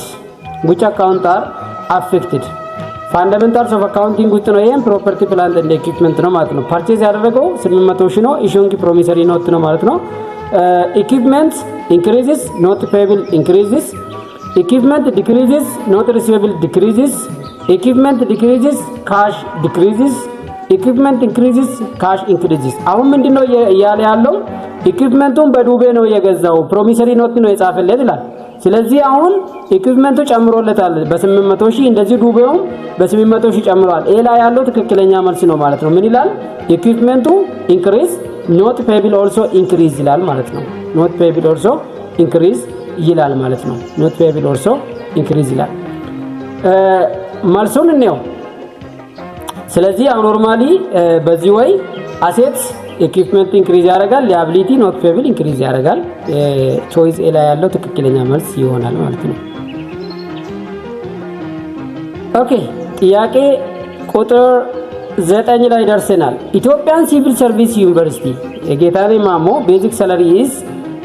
ፋንዳሜንታልስ ኦፍ አካውንቲንግ ውስጥ ነው። ይሄን ፕሮፐርቲ ፕላንት ኤንድ ኢኩዊፕመንት ነው ማለት ነው። ፐርቼዝ ያደረገው 800,000 ነው። ኢሹንግ ፕሮሚሰሪ ኖት ነው ማለት ነው። ኢኩዊፕመንት ኢንክሪዝስ ኖት ፔብል ኢንክሪዝስ፣ ኢኩዊፕመንት ዲክሪዝስ ኖት ሪሲቨብል ዲክሪዝስ፣ ኢኩዊፕመንት ዲክሪዝስ ካሽ ዲክሪዝስ፣ ኢኩዊፕመንት ኢንክሪዝስ ካሽ ኢንክሪዝስ። አሁን ምንድነው እያለ ያለው? ኢኩዊፕመንቱን በዱቤ ነው የገዛው፣ ፕሮሚሰሪ ኖት ነው የጻፈለት ይላል። ስለዚህ አሁን ኢኩዊፕመንቱ ጨምሮለታል በ800,000፣ እንደዚህ ዱቤውም በ800,000 ጨምሯል። ኤ ላይ ያለው ትክክለኛ መልስ ነው ማለት ነው። ምን ይላል? ኢኩዊፕመንቱ ኢንክሪዝ ኖት ፔብል ኦልሶ ኢንክሪዝ ይላል ማለት ነው። ኖት ፔብል ኦልሶ ኢንክሪዝ ይላል ማለት ነው። ኖት ፔብል ኦልሶ ኢንክሪዝ ይላል። መልሱን እንየው። ስለዚህ አሁን ኖርማሊ በዚህ ወይ አሴትስ ኢኩዊፕመንት ኢንክሪዝ ያደርጋል፣ ሊያቢሊቲ ኖት ፔብል ኢንክሪዝ ያደርጋል። ቾይስ ኤ ላይ ያለው ትክክለኛ መልስ ይሆናል ማለት ነው። ኦኬ ጥያቄ ቁጥር 9 ላይ ደርሰናል። ኢትዮጵያን ሲቪል ሰርቪስ ዩኒቨርሲቲ የጌታኔ ማሞ ቤዚክ ሳላሪ ኢዝ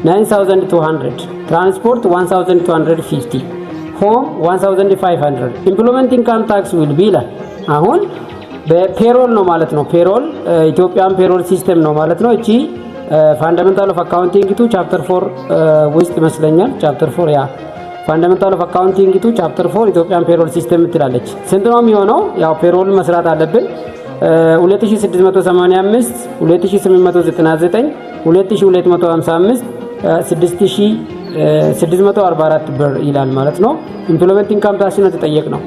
9200፣ ትራንስፖርት 1250፣ ሆም 1500፣ ኢምፕሎይመንት ኢንካም ታክስ ዊል ቢ ይላል። አሁን በፔሮል ነው ማለት ነው። ፔሮል ኢትዮጵያን ፔሮል ሲስተም ነው ማለት ነው። እቺ ፋንዳሜንታል ኦፍ አካውንቲንግ ቱ ቻፕተር 4 ውስጥ ይመስለኛል። ቻፕተር 4 ያ ፋንዳሜንታል ኦፍ አካውንቲንግ ቱ ቻፕተር 4 ኢትዮጵያን ፔሮል ሲስተም ትላለች። ስንት ነው የሚሆነው? ያው ፔሮል መስራት አለብን። 2685፣ 2899፣ 2255፣ 6644 ብር ይላል ማለት ነው። ኢምፕሎይመንት ኢንካም ታክስ ነው ተጠየቅነው።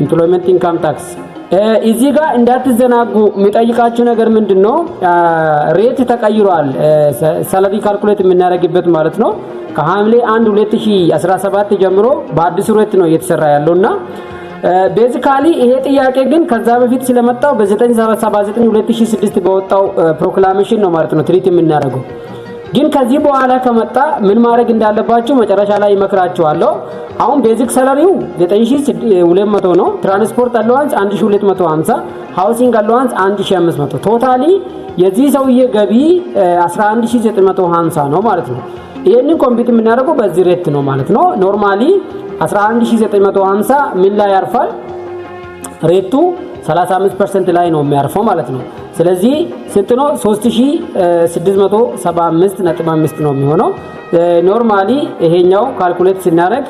ኢምፕሎይመንት ኢንካም ታክስ እዚህ ጋር እንዳትዘናጉ የሚጠይቃችሁ ነገር ምንድነው? ሬት ተቀይሯል። ሳላሪ ካልኩሌት የምናደርግበት ማለት ነው። ከሐምሌ 1 2017 ጀምሮ በአዲስ ሬት ነው እየተሰራ ያለውና ቤዚካሊ ይሄ ጥያቄ ግን ከዛ በፊት ስለመጣው በ979 2006 በወጣው ፕሮክላሜሽን ነው ማለት ነው ትሪት የምናደርገው። ግን ከዚህ በኋላ ከመጣ ምን ማድረግ እንዳለባችሁ መጨረሻ ላይ ይመክራችኋለሁ። አሁን ቤዚክ ሳላሪው 9200 ነው። ትራንስፖርት አላዋንስ 1250፣ ሃውሲንግ አላዋንስ 1500፣ ቶታሊ የዚህ ሰውዬ ገቢ 11950 ነው ማለት ነው። ይሄንን ኮምፒውት የምናደርገው በዚህ ሬት ነው ማለት ነው። ኖርማሊ 11950 ምን ላይ ያርፋል? ሬቱ 35% ላይ ነው የሚያርፈው ማለት ነው። ስለዚህ ስንት ነው? 3675.5 ነው የሚሆነው። ኖርማሊ ይሄኛው ካልኩሌት ስናደርግ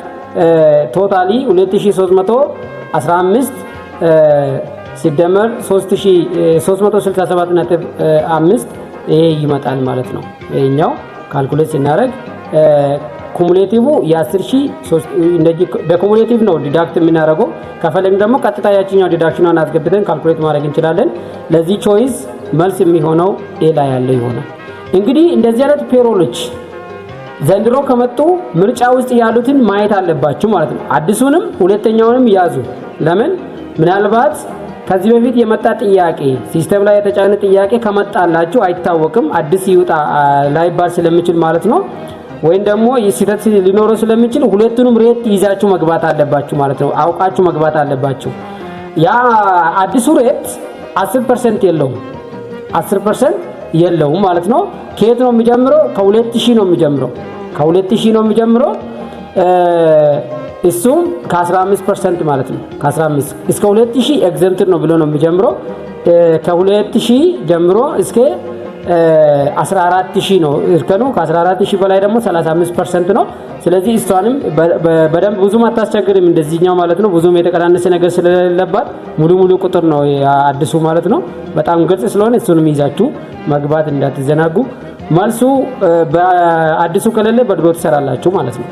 ቶታሊ 2315 ሲደመር 3367.5 ይሄ ይመጣል ማለት ነው። ይሄኛው ካልኩሌት ስናደርግ ኩሙሌቲቭ የ10000 እንደዚህ በኩሙሌቲቭ ነው ዲዳክት የምናደርገው። ከፈለግን ደግሞ ቀጥታ ያቺኛው ዲዳክሽኗን አስገብተን ካልኩሌት ማድረግ እንችላለን። ለዚህ ቾይስ መልስ የሚሆነው ኤ ላይ ያለ ይሆናል። እንግዲህ እንደዚህ አይነት ፔሮሎች ዘንድሮ ከመጡ ምርጫ ውስጥ ያሉትን ማየት አለባችሁ ማለት ነው። አዲሱንም ሁለተኛውንም ያዙ። ለምን ምናልባት ከዚህ በፊት የመጣ ጥያቄ ሲስተም ላይ የተጫነ ጥያቄ ከመጣላችሁ አይታወቅም፣ አዲስ ይውጣ ላይባል ስለሚችል ማለት ነው። ወይም ደግሞ የሲተት ሊኖረው ስለሚችል ሁለቱንም ሬት ይዛችሁ መግባት አለባችሁ ማለት ነው። አውቃችሁ መግባት አለባችሁ። ያ አዲሱ ሬት 10% የለውም 10% የለውም ማለት ነው። ከየት ነው የሚጀምረው? ከ2000 ነው የሚጀምረው ከ2000 ነው የሚጀምረው። እሱም ከ15% ማለት ነው። ከ15 እስከ 2000 ኤግዘምፕት ነው ብሎ ነው የሚጀምረው። ከ2000 ጀምሮ እስከ 14000 ነው እርከኑ። ከ14000 በላይ ደግሞ 35% ነው። ስለዚህ እሷንም በደንብ ብዙም አታስቸግርም እንደዚህኛው ማለት ነው። ብዙም የተቀናነሰ ነገር ስለሌለባት ሙሉ ቁጥር ነው አዲሱ ማለት ነው። በጣም ግልጽ ስለሆነ እሱንም ይዛችሁ መግባት እንዳትዘናጉ። መልሱ በአዲሱ ከሌለ በድሮ ትሰራላችሁ ማለት ነው።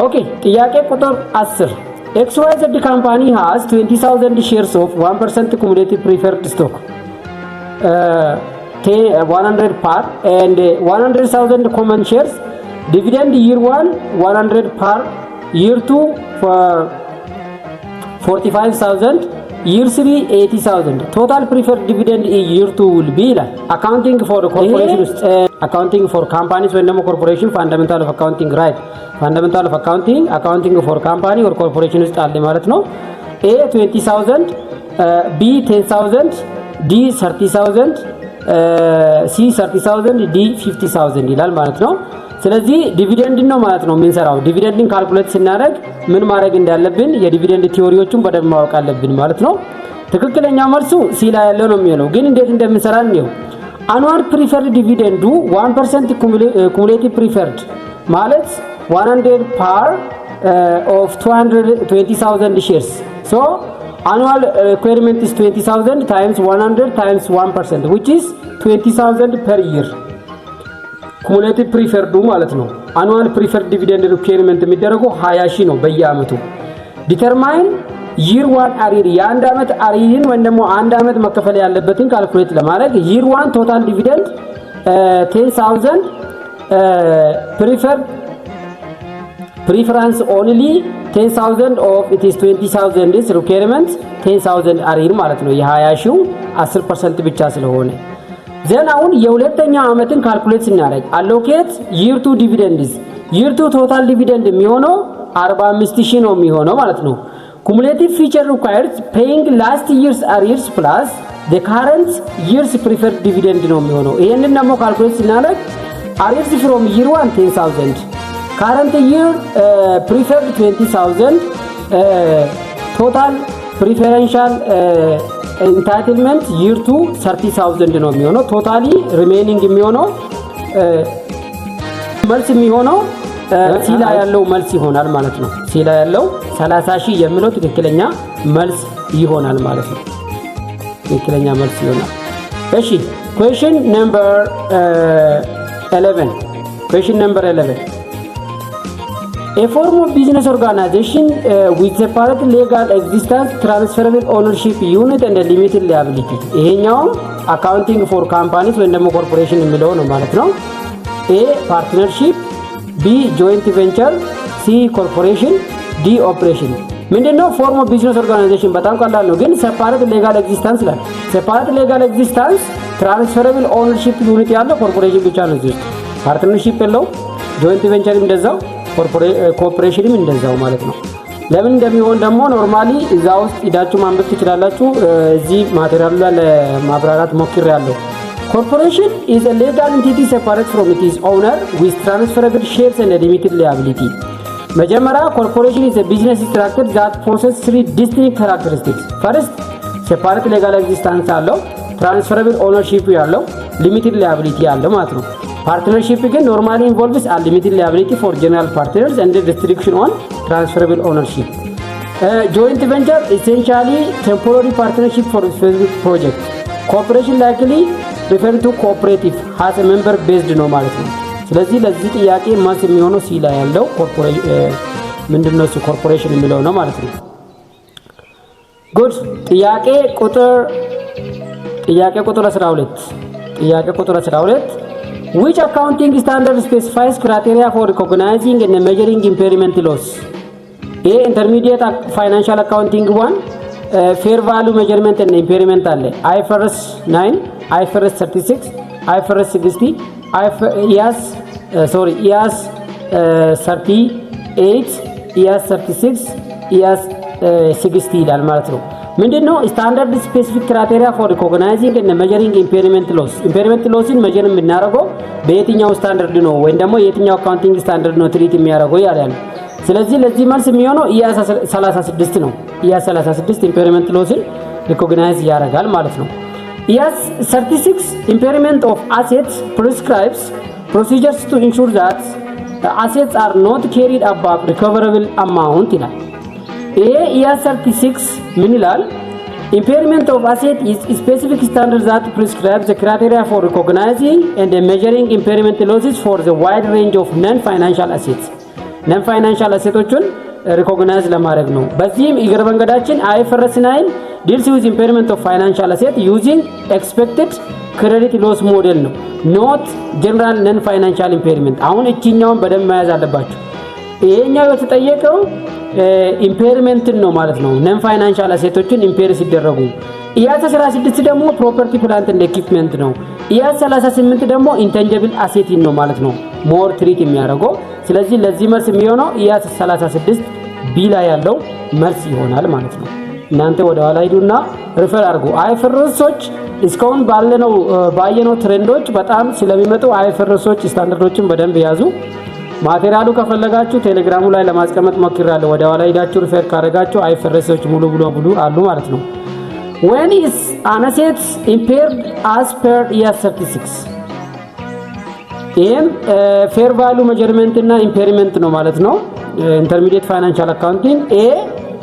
ኦኬ ጥያቄ ቁጥር 10 XYZ company has 20,000 shares of 1% cumulative preferred stock 100 par and 100,000 common shares. Dividend year 1 100 par, year 2 45,000, year 3 80,000. Total preferred dividend in year 2 will be accounting for corporations, accounting for companies when no corporation, fundamental of accounting, right? Fundamental of accounting for company or corporation ውስጥ አለ ማለት ነው። A 20,000, B 10,000, D 30,000, C 30,000, D 50,000 ይላል ማለት ነው። ስለዚህ ዲቪደንድ ነው ማለት ነው የምንሰራው። ዲቪደንድን ካልኩሌት ስናደርግ ምን ማድረግ እንዳለብን የዲቪደንድ ቲዮሪዎችን በደንብ ማወቅ አለብን ማለት ነው። ትክክለኛ መልሱ ሲ ላይ ያለው ነው የሚሆነው። ግን እንዴት እንደምንሰራ ነው። አኑዋል ፕሪፈርድ ዲቪደንዱ 1% ኩሙሌቲቭ ፕሪፈርድ ማለት 100 par of 220,000 shares. So annual requirement is 20,000 times 100 times 1%, which is 20,000 per year. Cumulative preferred ማለት ነው። annual preferred dividend requirement የሚደረገው 20,000 ነው በየአመቱ። determine year 1 arrear የአንድ አመት አሪርን ወይም ደግሞ አንድ አመት መከፈል ያለበትን ካልኩሌት ለማድረግ year 1 total dividend 10,000 preference only 10,000 of it is 20,000 is requirement 10,000 አሪር ማለት ነው። የ20,000 10% ብቻ ስለሆነ ዘን አሁን የሁለተኛ አመትን ካልኩሌት ስናደርግ allocate year 2 dividends year 2 total dividend የሚሆነው 45,000 ነው የሚሆነው ማለት ነው። cumulative feature requires paying last year's arrears plus the current year's preferred dividend ነው የሚሆነው። ይሄንን ደግሞ ካልኩሌት ስናደርግ arrears from year 1 10,000, current year preferred 20,000, total preferential entitlement year 2 30,000 ነው የሚሆነው። ቶታሊ ሪሜኒንግ የሚሆነው መልስ የሚሆነው ሲላ ያለው መልስ ይሆናል ማለት ነው። ሲላ ያለው 30,000 የሚለው ትክክለኛ መልስ ይሆናል ማለት ነው። ትክክለኛ መልስ ይሆናል። እሺ question number 11 A form of business organization with separate legal existence, transferable ownership unit and limited liability. ይሄኛው accounting for companies ወይም ደግሞ corporation የሚለው ነው ማለት ነው። A partnership, B joint venture, C corporation, D operation. ምንድነው form of business organization? በጣም ቀላል ነው ግን separate legal existence ላይ separate legal existence transferable ownership unit ያለው corporation ብቻ ነው። እዚህ partnership የለው፣ joint venture እንደዛው ኮርፖሬሽንም እንደዛው ማለት ነው። ለምን እንደሚሆን ደግሞ ኖርማሊ እዛ ውስጥ ሄዳችሁ ማንበብ ትችላላችሁ። እዚህ ማቴሪያሉ ላይ ለማብራራት ሞክሬያለሁ። ኮርፖሬሽን is a legal entity separate from its owner with transferable shares and limited liability. መጀመሪያ ኮርፖሬሽን is a business structure that possesses three distinct characteristics. First, separate legal existence አለው፣ transferable ownership ያለው፣ limited liability ያለው ማለት ነው። Partnership again normally involves unlimited liability for general partners and restriction on transferable ownership. Joint venture essentially temporary partnership for specific project. Corporation likely referring to cooperative has a member based ነው ማለት ነው። ስለዚህ ለዚህ ጥያቄ መልስ የሚሆነው ሲ ላይ ያለው ምንድነው እሱ ኮርፖሬሽን የሚለው ነው ማለት ነው። ጉድ ጥያቄ ቁጥር 12 Which accounting standard specifies criteria for recognizing and measuring impairment loss? A. Intermediate financial accounting 1, fair value measurement and impairment አለ። IFRS 9, IFRS 36, IFRS 60, IAS 38, IAS 36, IAS 60 ይላል ማለት ነው። ምንድነው ስታንዳርድ ስፔሲፊክ ክራይቴሪያ ፎር ሪኮግናይዚንግ እና ሜዠሪንግ ኢምፔርመንት ሎስ። ኢምፔርመንት ሎስን ሜዠር የምናደርገው በየትኛው ስታንዳርድ ነው ወይም ደግሞ የትኛው አካውንቲንግ ስታንዳርድ ነው ትሪት የሚያደርገው ያለ። ስለዚህ ለዚህ መልስ የሚሆነው ኢያስ 36 ነው። ኢያስ 36 ኢምፔርመንት ሎስን ሪኮግናይዝ ያደርጋል ማለት ነው። ኢያስ 36 impairment of assets prescribes procedures to ensure that assets are not carried above recoverable amount ይላል። ይሄ ኢያስ 36 ምን ይላል? impairment of asset is specific standards that prescribe the criteria for recognizing and measuring impairment losses for the wide range of non-financial assets. non-financial assetoችን ሪኮግናይዝ ለማድረግ ነው። በዚህም እግረ መንገዳችን IFRS 9 deals with impairment of financial asset using expected credit loss model ነው, not general non financial impairment። አሁን እቺኛውን በደንብ መያዝ አለባችሁ። ይሄኛው የተጠየቀው ኢምፔርመንት ነው ማለት ነው። non financial assetዎችን ኢምፔር ሲደረጉ። ኢያስ 16 ደግሞ ፕሮፐርቲ ፕላንት ኤንድ ኢኩዊፕመንት ነው። ኢያስ 38 ደግሞ ኢንተንጂብል አሴት ነው ማለት ነው ሞር ትሪት የሚያደርገው። ስለዚህ ለዚህ መልስ የሚሆነው ኢያስ 36 ቢ ላይ ያለው መልስ ይሆናል ማለት ነው። እናንተ ወደ ኋላ ሂዱና ሪፈር አድርጉ። አይፈርሶች እስካሁን ባየነው ትሬንዶች በጣም ስለሚመጡ አይፈርሶች ስታንዳርዶችን በደንብ ያዙ። ማቴሪያሉ ከፈለጋችሁ ቴሌግራሙ ላይ ለማስቀመጥ ሞክራለሁ። ወደ ኋላ ሂዳችሁ ሪፈር ካደረጋችሁ አይፈርሶች ሙሉ አሉ ማለት ነው። when is an asset impaired as per IAS 36? ይሄም ፌር ቫልዩ ሜዠርመንት እና ኢምፔርመንት ነው ማለት ነው። ኢንተርሚዲየት ፋይናንሻል አካውንቲንግ ኤ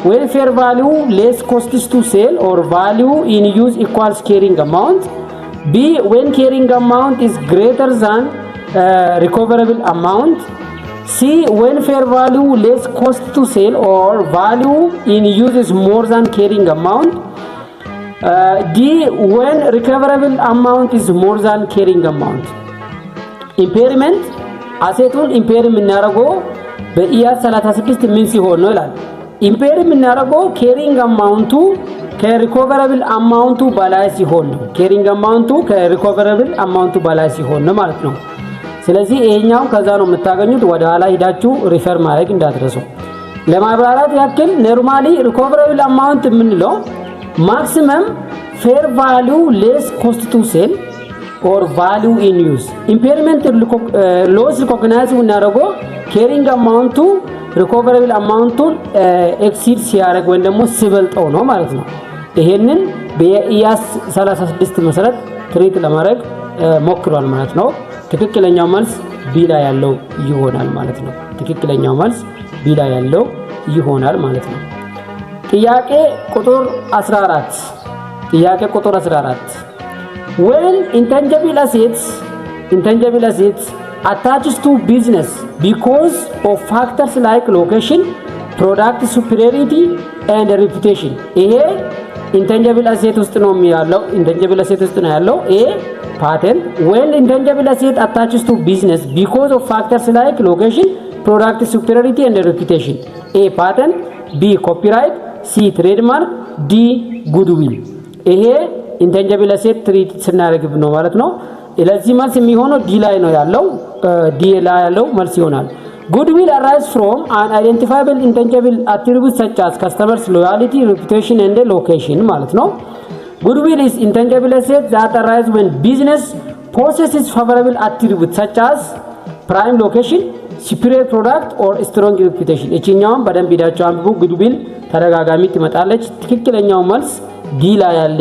when fair value less costs to sell or value in use equals carrying amount. B when carrying amount is greater than recoverable amount. C when fair value less cost to sell or value in use is more than carrying amount. D when recoverable amount is more than carrying amount. impairment አሴቱን ኢምፔር የምናደርገው በኢያስ 36 ምን ሲሆን ነው ይላል። ኢምፔር የምናደርገው ኬሪንግ አማውንቱ ከሪኮቨራብል አማውንቱ በላይ ሲሆን ነው። ኬሪንግ አማውንቱ ከሪኮቨራብል አማውንቱ በላይ ሲሆን ነው ማለት ነው። ስለዚህ ይሄኛው ከዛ ነው የምታገኙት። ወደ ኋላ ሂዳችሁ ሪፈር ማድረግ እንዳትረሱ። ለማብራራት ያክል ኖርማሊ ሪኮቨራብል አማውንት የምንለው ማክሲመም ፌር ቫልዩ ሌስ ኮስት ቱ ሴል ኦር ቫልዩ ኢን ዩዝ። ኢምፔርመንት ሎስ ሪኮግናይዝ የምናደርገው ኬሪንግ አማውንቱ ሪኮቨራብል አማውንቱን ኤክሲድ ሲያደርግ ወይም ደግሞ ሲበልጠው ነው ማለት ነው። ይሄንን በኢያስ 36 መሰረት ትሪት ለማድረግ ሞክሯል ማለት ነው። ትክክለኛው መልስ ቢ ላይ ያለው ይሆናል ማለት ነው። ትክክለኛው መልስ ቢ ላይ ያለው ይሆናል ማለት ነው። ጥያቄ ቁጥር 14 when intangible assets attached to business because of factors like location, product superiority and reputation. ይሄ intangible asset ውስጥ ነው ያለው። intangible asset ውስጥ ነው ያለው። A patent when intangible asset attached to business because of factors like location, product superiority and reputation. A patent, B copyright, C trademark, D goodwill. ይሄ ኢንተንጂብል አሴት ትሪት ስናደርግ ነው ማለት ነው። ለዚህ መልስ የሚሆነው ዲ ላይ ነው ያለው። ዲ ላይ ያለው መልስ ይሆናል። goodwill arise from an identifiable intangible attribute such as customers loyalty, reputation and location ማለት ነው። goodwill is intangible asset that arise when business possesses favorable attributes such as prime location, superior product or strong reputation. እቺኛውን በደንብ ሄዳችሁ አንብቡ። goodwill ተደጋጋሚ ትመጣለች። ትክክለኛው መልስ ዲ ላይ ያለ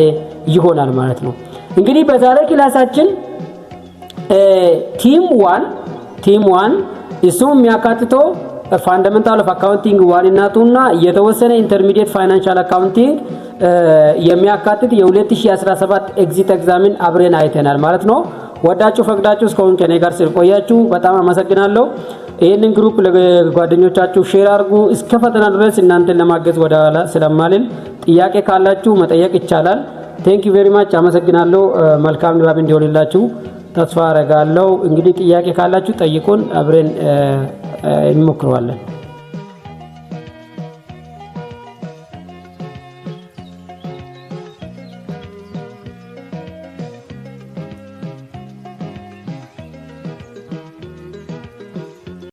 ይሆናል ማለት ነው። እንግዲህ በዛሬ ክላሳችን ቲም 1 እሱም የሚያካትተው ፋንዳሜንታል ኦፍ አካውንቲንግ 1 እና 2 እና የተወሰነ ኢንተርሚዲየት ፋይናንሻል አካውንቲንግ የሚያካትት የ2017 ኤግዚት ኤግዛምን አብረን አይተናል ማለት ነው። ወዳችሁ ፈቅዳችሁ እስካሁን ከኔ ጋር ስለቆያችሁ በጣም አመሰግናለሁ። ይሄንን ግሩፕ ለጓደኞቻችሁ ሼር አድርጉ። እስከ ፈተና ድረስ እናንተን ለማገዝ ወደ ኋላ ስለማልን ጥያቄ ካላችሁ መጠየቅ ይቻላል። ቴንክ ዩ ቬሪ ማች አመሰግናለሁ። መልካም ንባብ እንዲሆንላችሁ ተስፋ አደርጋለሁ። እንግዲህ ጥያቄ ካላችሁ ጠይቁን፣ አብረን እንሞክረዋለን።